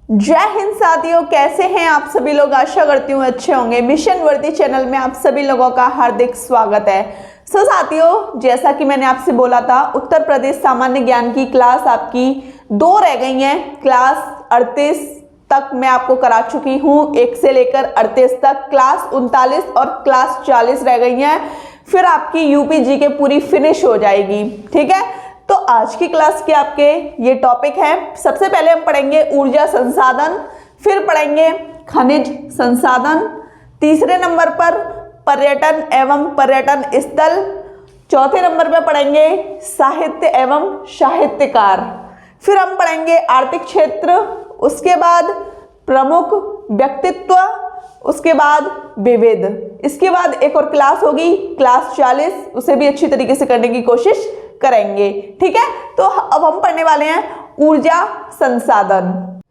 जय हिंद साथियों, कैसे हैं आप सभी लोग। आशा करती हूँ अच्छे होंगे। मिशन वर्दी चैनल में आप सभी लोगों का हार्दिक स्वागत है। साथियों, जैसा कि मैंने आपसे बोला था, उत्तर प्रदेश सामान्य ज्ञान की क्लास आपकी 2 रह गई हैं। क्लास 38 तक मैं आपको करा चुकी हूँ, 1 से लेकर 38 तक। क्लास 39 और क्लास 40 रह गई हैं। फिर आपकी यूपी जीके पूरी फिनिश हो जाएगी। ठीक है, तो आज की क्लास के आपके ये टॉपिक है। सबसे पहले हम पढ़ेंगे ऊर्जा संसाधन, फिर पढ़ेंगे खनिज संसाधन, तीसरे नंबर पर पर्यटन एवं पर्यटन स्थल, चौथे नंबर पर पढ़ेंगे साहित्य एवं साहित्यकार, फिर हम पढ़ेंगे आर्थिक क्षेत्र, उसके बाद प्रमुख व्यक्तित्व, उसके बाद विविध। इसके बाद एक और क्लास होगी, क्लास 40, उसे भी अच्छी तरीके से करने की कोशिश करेंगे। ठीक है, तो अब हम पढ़ने वाले हैं ऊर्जा संसाधन।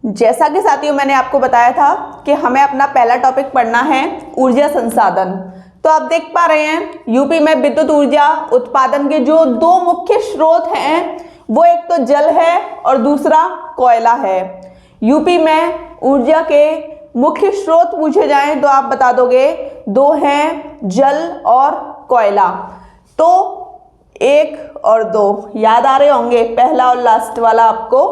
जैसा कि साथियों मैंने आपको बताया था कि हमें अपना पहला टॉपिक पढ़ना है ऊर्जा संसाधन। तो आप देख पा रहे हैं यूपी में विद्युत ऊर्जा उत्पादन के जो 2 मुख्य स्रोत हैं, वो एक तो जल है और दूसरा कोयला है। यूपी में ऊर्जा के मुख्य स्रोत पूछे जाएं तो आप बता दोगे 2 हैं, जल और कोयला। तो 1 और 2 याद आ रहे होंगे, पहला और लास्ट वाला आपको।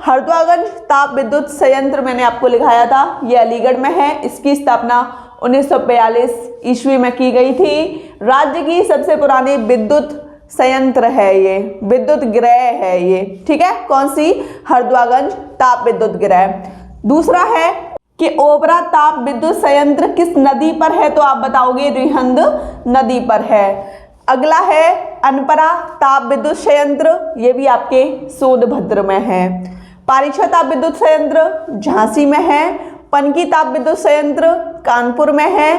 हरद्वागंज ताप विद्युत संयंत्र मैंने आपको लिखाया था, ये अलीगढ़ में है। इसकी स्थापना 1942 ईस्वी में की गई थी। राज्य की सबसे पुरानी विद्युत संयंत्र है ये, विद्युत गृह है ये। ठीक है, कौन सी? हरद्वागंज ताप विद्युत गृह। दूसरा है कि ओबरा ताप विद्युत संयंत्र किस नदी पर है, तो आप बताओगे रिहंद नदी पर है। अगला है अनपरा ताप विद्युत संयंत्र, ये भी आपके सोनभद्र में है। पारीछा ताप विद्युत संयंत्र झांसी में है। पनकी ताप विद्युत संयंत्र कानपुर में है।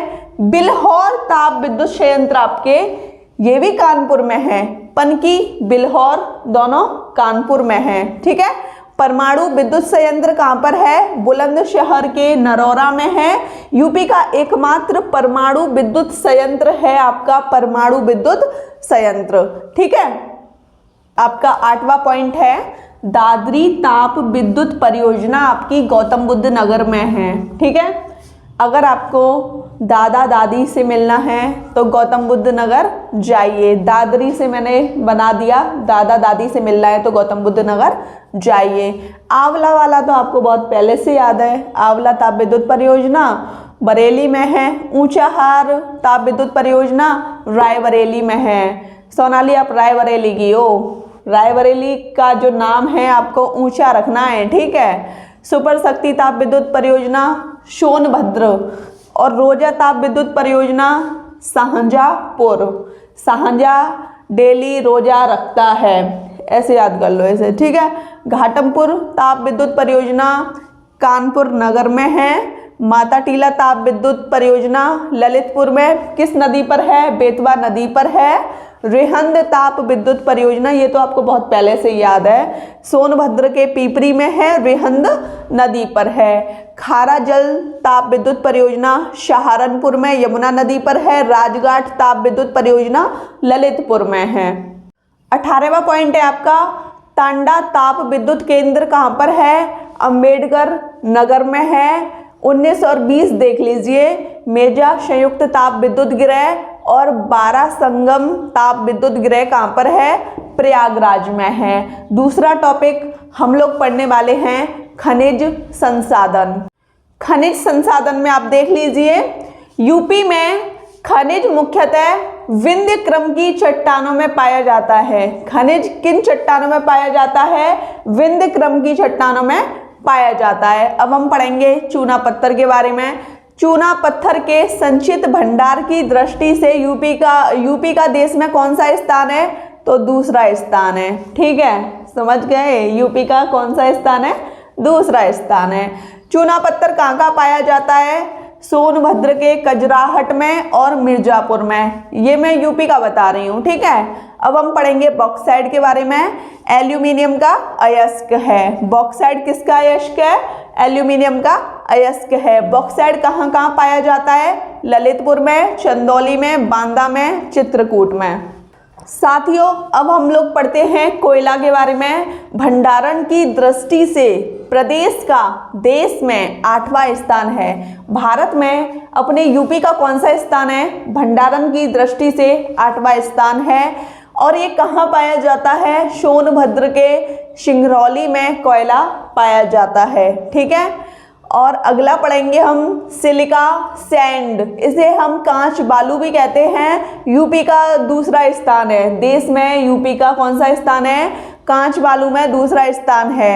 बिल्हौर ताप विद्युत संयंत्र आपके ये भी कानपुर में है। पनकी बिल्हौर दोनों कानपुर में है। ठीक है, परमाणु विद्युत संयंत्र कहाँ पर है? बुलंदशहर के नरौरा में है। यूपी का एकमात्र परमाणु विद्युत संयंत्र है आपका परमाणु विद्युत संयंत्र। ठीक है, आपका 8वां पॉइंट है दादरी ताप विद्युत परियोजना आपकी गौतम बुद्ध नगर में है। ठीक है, अगर आपको दादा दादी से मिलना है तो गौतम बुद्ध नगर जाइए। दादरी से मैंने बना दिया, दादा दादी से मिलना है तो गौतम बुद्ध नगर जाइए। आंवला वाला तो आपको बहुत पहले से याद है, आंवला ताप विद्युत परियोजना बरेली में है। ऊंचाहार ताप विद्युत परियोजना रायबरेली में है। सोनाली, आप रायबरेली की हो, रायबरेली का जो नाम है आपको ऊंचा रखना है। ठीक है, सुपर शक्ति ताप विद्युत परियोजना सोनभद्र और रोजा ताप विद्युत परियोजना शाहजहाँपुर। शाहजहाँ डेली रोजा रखता है, ऐसे याद कर लो इसे। ठीक है, घाटमपुर ताप विद्युत परियोजना कानपुर नगर में है। माता टीला ताप विद्युत परियोजना ललितपुर में किस नदी पर है? बेतवा नदी पर है। रिहंद ताप विद्युत परियोजना, ये तो आपको बहुत पहले से याद है, सोनभद्र के पीपरी में है, रिहंद नदी पर है। खारा जल ताप विद्युत परियोजना सहारनपुर में यमुना नदी पर है। राजघाट ताप विद्युत परियोजना ललितपुर में है। 18वां पॉइंट है आपका तांडा ताप विद्युत केंद्र कहाँ पर है? अंबेडकर नगर में है। 19 और 20 देख लीजिए। मेजा संयुक्त ताप विद्युत गृह और 12 संगम ताप विद्युत गृह कहाँ पर है? प्रयागराज में है। दूसरा टॉपिक हम लोग पढ़ने वाले हैं खनिज संसाधन। खनिज संसाधन में आप देख लीजिए, यूपी में खनिज मुख्यतः विंध्य क्रम की चट्टानों में पाया जाता है। खनिज किन चट्टानों में पाया जाता है? विंध्य क्रम की चट्टानों में पाया जाता है। अब हम पढ़ेंगे चूना पत्थर के बारे में। चूना पत्थर के संचित भंडार की दृष्टि से यूपी का देश में कौन सा स्थान है? तो दूसरा स्थान है। ठीक है, समझ गए, यूपी का कौन सा स्थान है? दूसरा स्थान है। चूना पत्थर कहाँ कहाँ पाया जाता है? सोनभद्र के कजराहट में और मिर्जापुर में। ये मैं यूपी का बता रही हूँ। ठीक है, अब हम पढ़ेंगे बॉक्साइट के बारे में। एल्यूमिनियम का अयस्क है। बॉक्साइट किसका अयस्क है? एल्यूमिनियम का अयस्क है। बॉक्साइट कहाँ कहाँ पाया जाता है? ललितपुर में, चंदौली में, बांदा में, चित्रकूट में। साथियों, अब हम लोग पढ़ते हैं कोयला के बारे में। भंडारण की दृष्टि से प्रदेश का देश में 8वां स्थान है। भारत में अपने यूपी का कौन सा स्थान है? भंडारण की दृष्टि से 8वां स्थान है। और ये कहाँ पाया जाता है? सोनभद्र के सिंगरौली में कोयला पाया जाता है। ठीक है। और अगला पढ़ेंगे हम सिलिका सैंड, इसे हम कांच बालू भी कहते हैं। यूपी का दूसरा स्थान है। देश में यूपी का कौन सा स्थान है? कांच बालू में दूसरा स्थान है।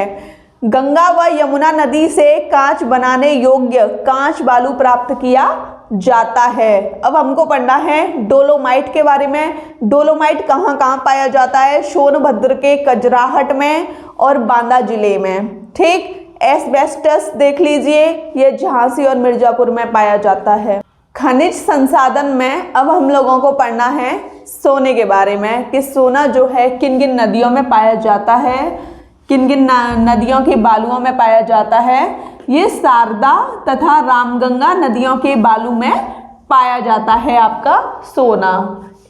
गंगा व यमुना नदी से कांच बनाने योग्य कांच बालू प्राप्त किया जाता है। अब हमको पढ़ना है डोलोमाइट के बारे में। डोलोमाइट कहाँ कहाँ पाया जाता है? सोनभद्र के कजराहट में और बांदा जिले में। ठीक। एस्बेस्टस देख लीजिए, ये झांसी और मिर्जापुर में पाया जाता है। खनिज संसाधन में अब हम लोगों को पढ़ना है सोने के बारे में कि सोना जो है किन किन नदियों में पाया जाता है, किन किन नदियों के बालुओं में पाया जाता है। ये शारदा तथा रामगंगा नदियों के बालू में पाया जाता है आपका सोना।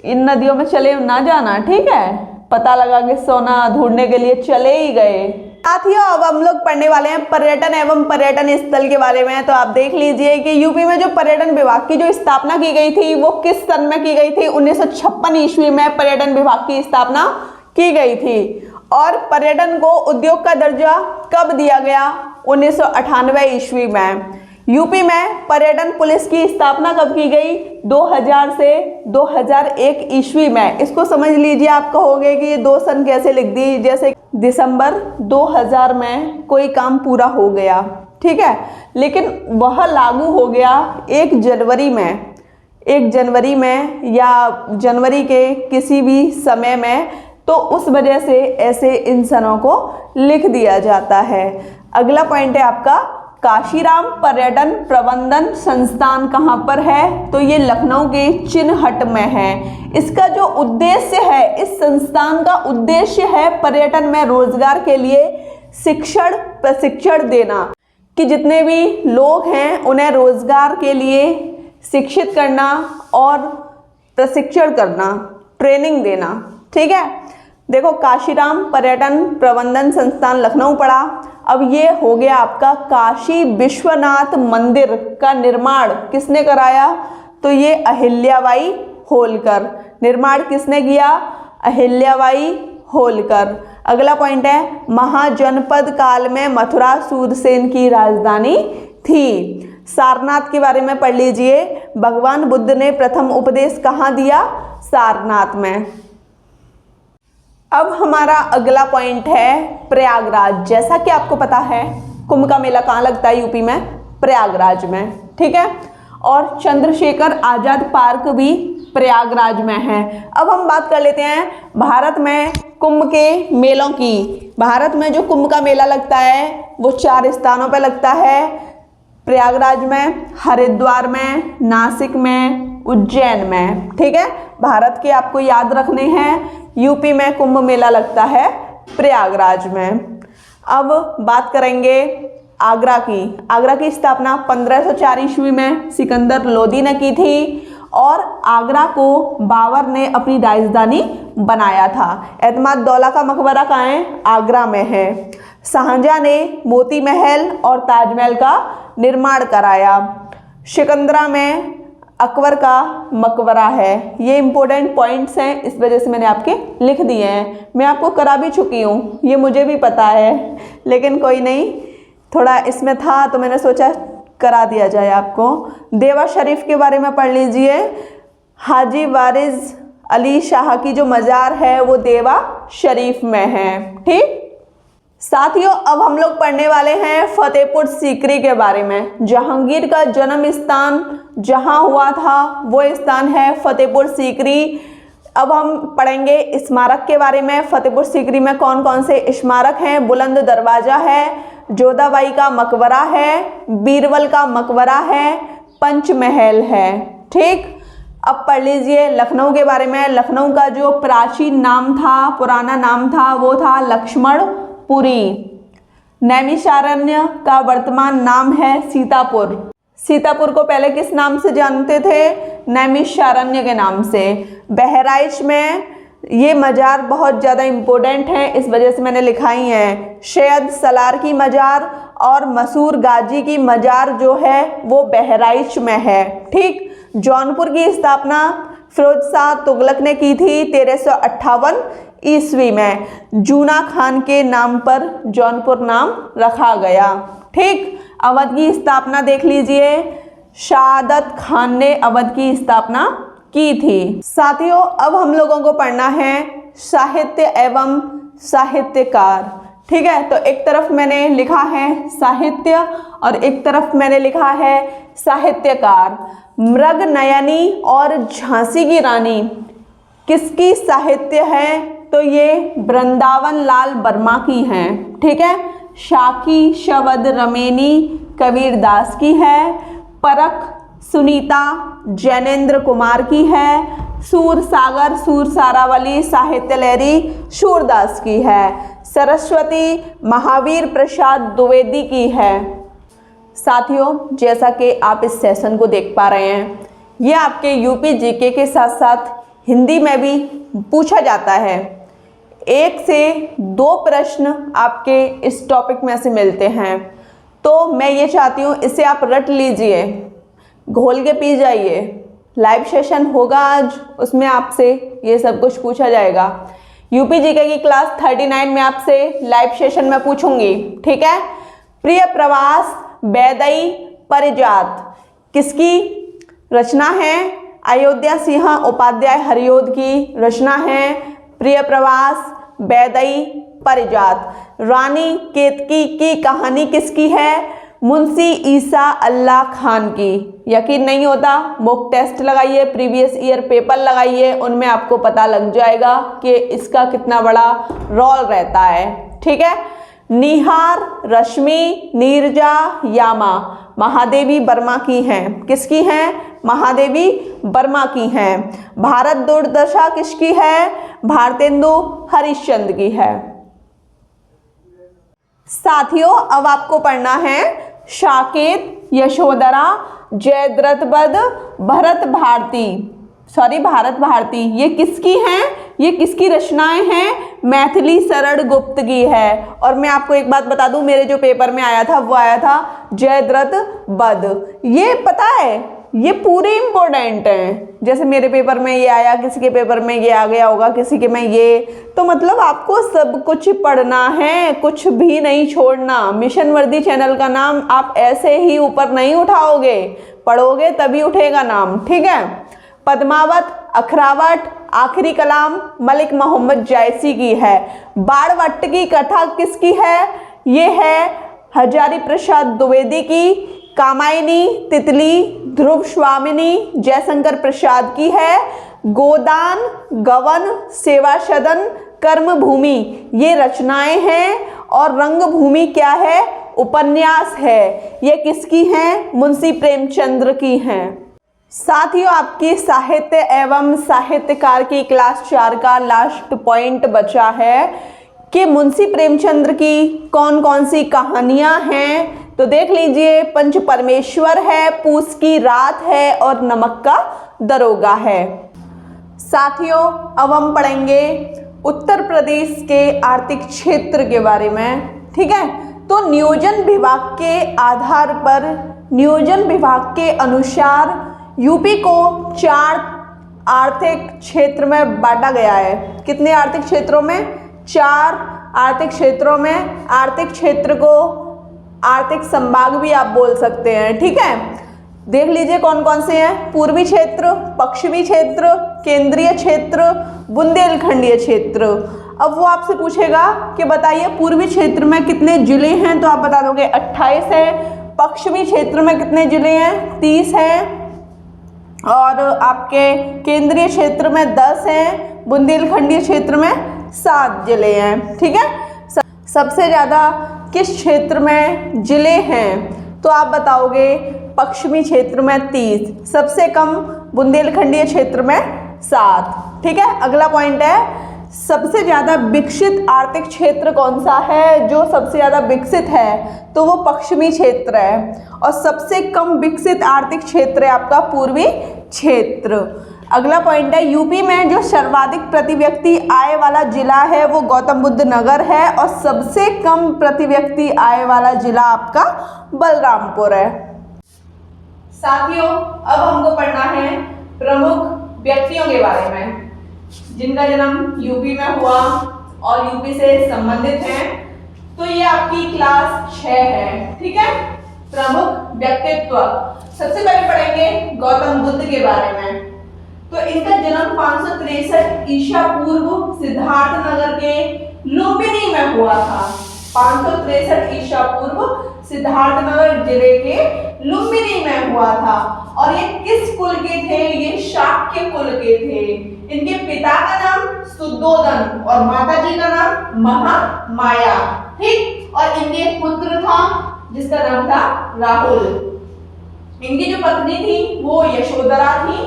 इन नदियों में चले ना जाना, ठीक है। पता लगा कि सोना ढूंढने के लिए चले ही गए। साथियों, अब हम लोग पढ़ने वाले हैं पर्यटन एवं पर्यटन स्थल के बारे में। तो आप देख लीजिए कि यूपी में जो पर्यटन विभाग की जो स्थापना की गई थी वो किस सन में की गई थी? 1956 ईस्वी में पर्यटन विभाग की स्थापना की गई थी। और पर्यटन को उद्योग का दर्जा कब दिया गया? 1998 ईस्वी में। यूपी में पर्यटन पुलिस की स्थापना कब की गई? 2000 से 2001 ईस्वी में। इसको समझ लीजिए, आप कहोगे कि ये 2 सन कैसे लिख दी? जैसे दिसंबर 2000 में कोई काम पूरा हो गया, ठीक है, लेकिन वह लागू हो गया 1 जनवरी में, 1 जनवरी में या जनवरी के किसी भी समय में, तो उस वजह से ऐसे इन सनों को लिख दिया जाता है। अगला पॉइंट है आपका काशीराम पर्यटन प्रबंधन संस्थान कहाँ पर है? तो ये लखनऊ के चिन्हट में है। इसका जो उद्देश्य है, इस संस्थान का उद्देश्य है पर्यटन में रोजगार के लिए प्रशिक्षण देना, कि जितने भी लोग हैं उन्हें रोजगार के लिए शिक्षित करना और प्रशिक्षण करना, ट्रेनिंग देना। ठीक है। देखो, काशीराम पर्यटन प्रबंधन संस्थान लखनऊ पड़ा। अब ये हो गया आपका काशी विश्वनाथ मंदिर का निर्माण किसने कराया? तो ये अहिल्याबाई होलकर। निर्माण किसने किया? अहिल्याबाई होलकर। अगला पॉइंट है महाजनपद काल में मथुरा सूरसेन की राजधानी थी। सारनाथ के बारे में पढ़ लीजिए। भगवान बुद्ध ने प्रथम उपदेश कहाँ दिया? सारनाथ में। अब हमारा अगला पॉइंट है प्रयागराज। जैसा कि आपको पता है कुंभ का मेला कहाँ लगता है? यूपी में, प्रयागराज में। ठीक है। और चंद्रशेखर आजाद पार्क भी प्रयागराज में है। अब हम बात कर लेते हैं भारत में कुंभ के मेलों की। भारत में जो कुंभ का मेला लगता है वो 4 स्थानों पर लगता है। प्रयागराज में, हरिद्वार में, नासिक में, उज्जैन में। ठीक है। भारत के आपको याद रखने हैं। यूपी में कुंभ मेला लगता है प्रयागराज में। अब बात करेंगे आगरा की। आगरा की स्थापना 1504 ईस्वी में सिकंदर लोदी ने की थी और आगरा को बाबर ने अपनी राजधानी बनाया था। एतमाद-दौला का मकबरा कहाँ है? आगरा में है। शाहजहां ने मोती महल और ताजमहल का निर्माण कराया। सिकंदरा में अकबर का मकबरा है। ये इंपॉर्टेंट पॉइंट्स हैं, इस वजह से मैंने आपके लिख दिए हैं। मैं आपको करा भी चुकी हूँ, ये मुझे भी पता है, लेकिन कोई नहीं, थोड़ा इसमें था तो मैंने सोचा करा दिया जाए आपको। देवा शरीफ के बारे में पढ़ लीजिए। हाजी वारिस अली शाह की जो मज़ार है वो देवा शरीफ में है। ठीक। साथियों, अब हम लोग पढ़ने वाले हैं फतेहपुर सीकरी के बारे में। जहांगीर का जन्म स्थान जहां हुआ था वो स्थान है फतेहपुर सीकरी। अब हम पढ़ेंगे स्मारक के बारे में। फतेहपुर सीकरी में कौन कौन से स्मारक हैं? बुलंद दरवाजा है, जोधाबाई का मकबरा है, बीरबल का मकबरा है, पंचमहल है। ठीक। अब पढ़ लीजिए लखनऊ के बारे में। लखनऊ का जो प्राचीन नाम था, पुराना नाम था, वो था लक्ष्मणपुरी। नैमिषारण्य का वर्तमान नाम है सीतापुर। सीतापुर को पहले किस नाम से जानते थे? नैमिषारण्य के नाम से। बहराइच में ये मज़ार बहुत ज़्यादा इम्पोर्टेंट है, इस वजह से मैंने लिखा ही है। सैयद सलार की मज़ार और मसूर गाजी की मज़ार जो है वो बहराइच में है। ठीक। जौनपुर की स्थापना फिरोज शाह तुगलक ने की थी 1358 ईस्वी में। जूना खान के नाम पर जौनपुर नाम रखा गया। ठीक। अवध की स्थापना देख लीजिए, शहादत खान ने अवध की स्थापना की थी। साथियों, अब हम लोगों को पढ़ना है साहित्य एवं साहित्यकार। ठीक है, तो एक तरफ मैंने लिखा है साहित्य और एक तरफ मैंने लिखा है साहित्यकार। मृगनयनी और झांसी की रानी किसकी साहित्य है? तो ये वृंदावन लाल वर्मा की हैं। ठीक है। शाकी शवद रमेनी कबीरदास की है। परख सुनीता जैनेन्द्र कुमार की है। सूरसागर सूरसारावली साहित्य लहरी सूरदास की है। सरस्वती महावीर प्रसाद द्विवेदी की है। साथियों, जैसा कि आप इस सेशन को देख पा रहे हैं, ये आपके यूपी जीके के साथ साथ हिंदी में भी पूछा जाता है। 1 से 2 प्रश्न आपके इस टॉपिक में से मिलते हैं, तो मैं ये चाहती हूँ इसे आप रट लीजिए, घोल के पी जाइए। लाइव सेशन होगा आज, उसमें आपसे ये सब कुछ पूछा जाएगा। यूपी जीके की क्लास 39 में आपसे लाइव सेशन में पूछूंगी। ठीक है। प्रिय प्रवास बैदई परिजात किसकी रचना है? अयोध्या सिंह उपाध्याय हरियोध की रचना है प्रिय प्रवास बैदई परिजात। रानी केतकी की कहानी किसकी है? मुंशी ईसा अल्लाह खान की। यकीन नहीं होता, मॉक टेस्ट लगाइए, प्रीवियस ईयर पेपर लगाइए, उनमें आपको पता लग जाएगा कि इसका कितना बड़ा रोल रहता है। ठीक है। निहार रश्मि नीरजा यामा महादेवी वर्मा की हैं। किसकी हैं? महादेवी वर्मा की हैं। भारत दुर्दशा किसकी है? भारतेंदु हरिश्चंद्र की है। साथियों, अब आपको पढ़ना है साकेत यशोधरा जयद्रथ वध भारत भारती। ये किसकी हैं? ये किसकी रचनाएं हैं? मैथिली शरण गुप्त की है। और मैं आपको एक बात बता दूं, मेरे जो पेपर में आया था वो आया था जयद्रथ वध। ये पता है, ये पूरे इंपॉर्टेंट हैं। जैसे मेरे पेपर में ये आया, किसी के पेपर में ये आ गया होगा, किसी के में ये, तो मतलब आपको सब कुछ पढ़ना है, कुछ भी नहीं छोड़ना। मिशन वर्दी चैनल का नाम आप ऐसे ही ऊपर नहीं उठाओगे, पढ़ोगे तभी उठेगा नाम। ठीक है। पद्मावत अखरावट आखिरी कलाम मलिक मोहम्मद जायसी की है। बाणवट्ट की कथा किसकी है? ये है हजारी प्रसाद द्विवेदी की। कामायनी तितली ध्रुव स्वामिनी जयशंकर प्रसाद की है। गोदान गवन सेवा सदन कर्मभूमि ये रचनाएं हैं। और रंगभूमि क्या है? उपन्यास है। ये किसकी हैं? मुंशी प्रेमचंद्र की हैं। साथियों, आपकी साहित्य एवं साहित्यकार की क्लास 4 का लास्ट पॉइंट बचा है कि मुंशी प्रेमचंद्र की कौन कौन सी कहानियां हैं। तो देख लीजिए, पंच परमेश्वर है, पूस की रात है और नमक का दरोगा है। साथियों, अब हम पढ़ेंगे उत्तर प्रदेश के आर्थिक क्षेत्र के बारे में। ठीक है। तो नियोजन विभाग के आधार पर, नियोजन विभाग के अनुसार यूपी को 4 आर्थिक क्षेत्र में बांटा गया है। कितने आर्थिक क्षेत्रों में? 4 आर्थिक क्षेत्रों में। आर्थिक क्षेत्र को आर्थिक संभाग भी आप बोल सकते हैं। ठीक है। देख लीजिए कौन कौन से हैं। पूर्वी क्षेत्र, पश्चिमी क्षेत्र, केंद्रीय क्षेत्र, बुंदेलखंडीय क्षेत्र। अब वो आपसे पूछेगा कि बताइए पूर्वी क्षेत्र में कितने जिले हैं, तो आप बता दोगे 28 हैं। पश्चिमी क्षेत्र में कितने जिले हैं? 30 हैं। और आपके केंद्रीय क्षेत्र में 10 हैं। बुंदेलखंडीय क्षेत्र में 7 जिले हैं। ठीक है। सबसे ज़्यादा किस क्षेत्र में जिले हैं? तो आप बताओगे पश्चिमी क्षेत्र में 30, सबसे कम बुंदेलखंडीय क्षेत्र में 7। ठीक है। अगला पॉइंट है, सबसे ज़्यादा विकसित आर्थिक क्षेत्र कौन सा है? जो सबसे ज़्यादा विकसित है तो वो पश्चिमी क्षेत्र है। और सबसे कम विकसित आर्थिक क्षेत्र है आपका पूर्वी क्षेत्र। अगला पॉइंट है, यूपी में जो सर्वाधिक प्रति व्यक्ति आय वाला जिला है वो गौतम बुद्ध नगर है और सबसे कम प्रति व्यक्ति आय वाला जिला आपका बलरामपुर है। साथियों, अब हमको पढ़ना है प्रमुख व्यक्तियों के बारे में जिनका जन्म यूपी में हुआ और यूपी से संबंधित हैं। तो ये आपकी क्लास 6 है, ठीक है। प्रमुख व्यक्तित्व, सबसे पहले पढ़ेंगे गौतम बुद्ध के बारे में। तो इनका जन्म 563 ईसा पूर्व सिद्धार्थ नगर के लुम्बिनी में हुआ था। 563 ईसा पूर्व सिद्धार्थ नगर जिले के लुम्बिनी में हुआ था। और ये किस कुल के थे? ये शाक्य कुल के थे। इनके पिता का नाम सुद्धोधन और माता जी का नाम महामाया, ठीक। और इनके एक पुत्र था जिसका नाम था राहुल। इनकी जो पत्नी थी वो यशोधरा थी।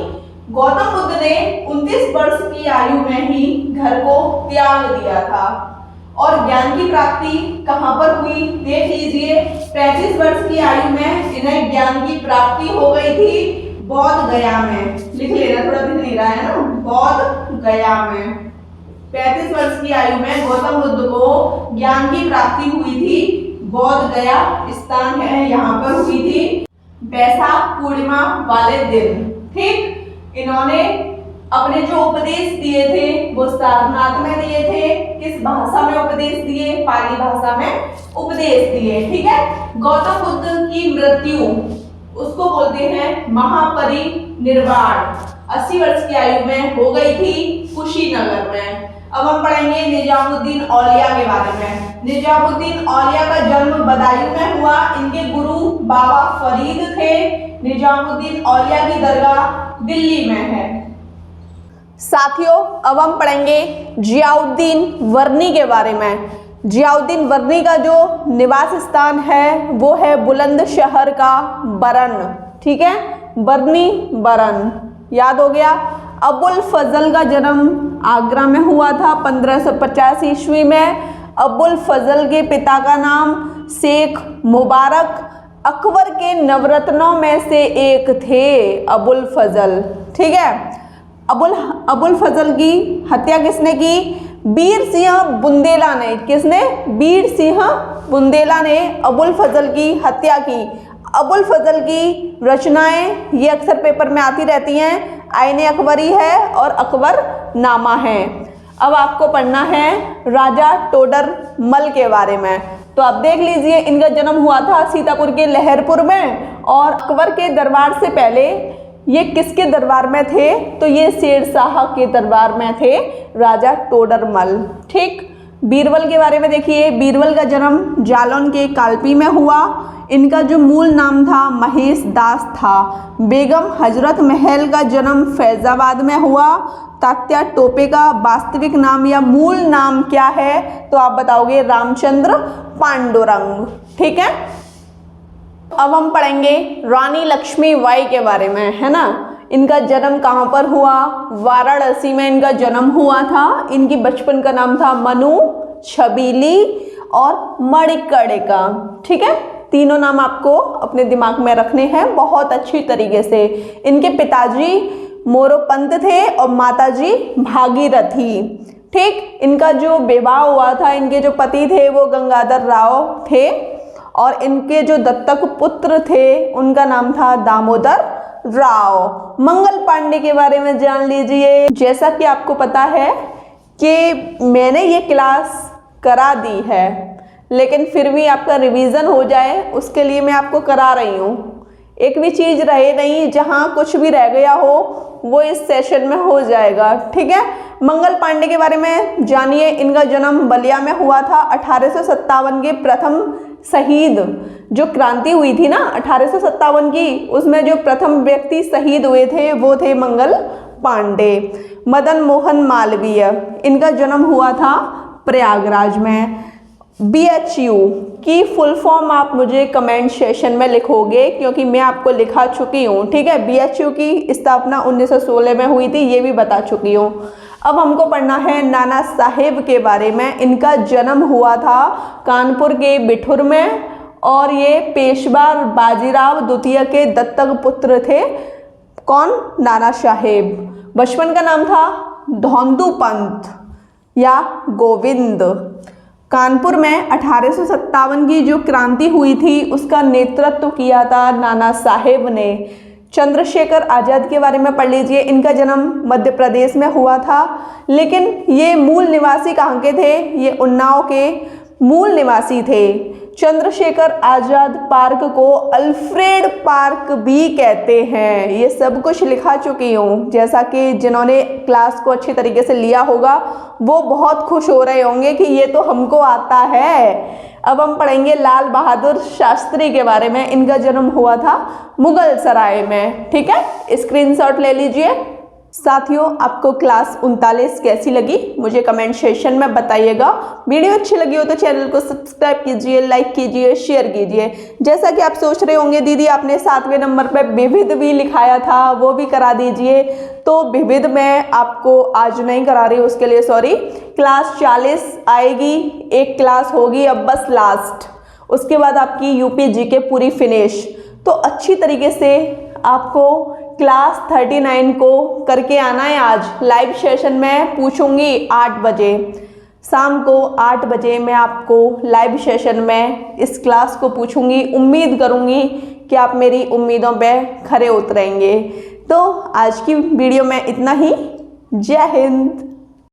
गौतम बुद्ध ने 29 वर्ष की आयु में ही घर को त्याग दिया था। और ज्ञान की प्राप्ति कहाँ पर हुई? देख लीजिए, 35 वर्ष की आयु में इन्हें ज्ञान की प्राप्ति हो गई थी बौद्ध गया में। लिख लेना, थोड़ा दिख नहीं रहा है ना, बौद्ध गया में 35 वर्ष की आयु में गौतम बुद्ध को ज्ञान की प्राप्ति हुई थी। बौद्ध गया स्थान है, यहाँ पर हुई थी वैशाख पूर्णिमा वाले दिन, ठीक। इन्होंने अपने जो उपदेश दिए थे वो सारनाथ में दिए थे। किस भाषा में उपदेश दिए? पाली भाषा में उपदेश दिए, ठीक है। गौतम बुद्ध की मृत्यु उसको बोलते हैं महापरिनिर्वाण। 80 वर्ष की आयु में हो गई थी कुशीनगर में। अब हम पढ़ेंगे निजामुद्दीन औलिया के बारे में। निजामुद्दीन औलिया का जन्म बदायूं में हुआ। इनके गुरु बाबा फरीद थे। निजामुद्दीन औलिया की दरगाह दिल्ली में है। साथियों, अब हम पढ़ेंगे जियाउद्दीन वर्नी के बारे में। जियाउद्दीन वर्नी का जो निवास स्थान है वो है बुलंदशहर का बरन, ठीक है। बरनी बरन याद हो गया। अबुल फजल का जन्म आगरा में हुआ था 1550 ईस्वी में। अबुल फजल के पिता का नाम शेख मुबारक अकबर के नवरत्नों में से एक थे। अबुल फजल, ठीक है। अबुल फजल की हत्या किसने की? वीर सिंह बुंदेला ने। किसने? वीर सिंह बुंदेला ने अबुल फजल की हत्या की। अबुल फजल की रचनाएं ये अक्सर पेपर में आती रहती हैं। आईने अकबरी है और अकबर नामा है। अब आपको पढ़ना है राजा टोडर मल के बारे में। तो आप देख लीजिए, इनका जन्म हुआ था सीतापुर के लहरपुर में और अकबर के दरबार से पहले ये किसके दरबार में थे? तो ये शेरशाह के दरबार में थे राजा टोडरमल, ठीक। बीरबल के बारे में देखिए। बीरबल का जन्म जालौन के कालपी में हुआ। इनका जो मूल नाम था महेश दास था। बेगम हजरत महल का जन्म फैजाबाद में हुआ। तात्या टोपे का वास्तविक नाम या मूल नाम क्या है? तो आप बताओगे रामचंद्र पांडुरंग, ठीक है। अब हम पढ़ेंगे रानी लक्ष्मीबाई के बारे में, है ना। इनका जन्म कहाँ पर हुआ? वाराणसी में इनका जन्म हुआ था। इनकी बचपन का नाम था मनु, छबीली और मणिकर्णिका, ठीक है। तीनों नाम आपको अपने दिमाग में रखने हैं बहुत अच्छी तरीके से। इनके पिताजी मोरोपंत थे और माताजी भागीरथी, ठीक। इनका जो विवाह हुआ था, इनके जो पति थे वो गंगाधर राव थे और इनके जो दत्तक पुत्र थे उनका नाम था दामोदर राव। मंगल पांडे के बारे में जान लीजिए। जैसा कि आपको पता है कि मैंने ये क्लास करा दी है, लेकिन फिर भी आपका रिवीजन हो जाए उसके लिए मैं आपको करा रही हूँ। एक भी चीज़ रहे नहीं, जहाँ कुछ भी रह गया हो वो इस सेशन में हो जाएगा, ठीक है। मंगल पांडे के बारे में जानिए। इनका जन्म बलिया में हुआ था। 1857 के प्रथम शहीद जो क्रांति हुई थी ना 1857 की, उसमें जो प्रथम व्यक्ति शहीद हुए थे वो थे मंगल पांडे। मदन मोहन मालवीय, इनका जन्म हुआ था प्रयागराज में। BHU की फुल फॉर्म आप मुझे कमेंट सेशन में लिखोगे क्योंकि मैं आपको लिखा चुकी हूँ, ठीक है। BHU की स्थापना 1916 में हुई थी, ये भी बता चुकी हूँ। अब हमको पढ़ना है नाना साहेब के बारे में। इनका जन्म हुआ था कानपुर के बिठुर में और ये पेशवा बाजीराव द्वितीय के दत्तक पुत्र थे। कौन? नाना साहेब। बचपन का नाम था धौंदू पंत या गोविंद। कानपुर में 1857 की जो क्रांति हुई थी उसका नेतृत्व किया था नाना साहेब ने। चंद्रशेखर आज़ाद के बारे में पढ़ लीजिए। इनका जन्म मध्य प्रदेश में हुआ था, लेकिन ये मूल निवासी कहाँ के थे? ये उन्नाव के मूल निवासी थे। चंद्रशेखर आज़ाद पार्क को अल्फ्रेड पार्क भी कहते हैं। ये सब कुछ लिखा चुकी हूँ, जैसा कि जिन्होंने क्लास को अच्छी तरीके से लिया होगा वो बहुत खुश हो रहे होंगे कि ये तो हमको आता है। अब हम पढ़ेंगे लाल बहादुर शास्त्री के बारे में। इनका जन्म हुआ था मुगल सराय में। ठीक है, स्क्रीनशॉट ले लीजिए। साथियों, आपको क्लास 39 कैसी लगी मुझे कमेंट सेक्शन में बताइएगा। वीडियो अच्छी लगी हो तो चैनल को सब्सक्राइब कीजिए, लाइक कीजिए, शेयर कीजिए। जैसा कि आप सोच रहे होंगे दीदी आपने 7वें नंबर पे विविध भी लिखाया था, वो भी करा दीजिए। तो विविध मैं आपको आज नहीं करा रही, उसके लिए सॉरी। क्लास 40 आएगी, एक क्लास होगी अब बस लास्ट, उसके बाद आपकी यूपी जीके पूरी फिनिश। तो अच्छी तरीके से आपको क्लास 39 को करके आना है। आज लाइव सेशन में पूछूंगी 8 बजे, शाम को 8 बजे मैं आपको लाइव सेशन में इस क्लास को पूछूंगी। उम्मीद करूंगी कि आप मेरी उम्मीदों पे खरे उतरेंगे। तो आज की वीडियो में इतना ही। जय हिंद।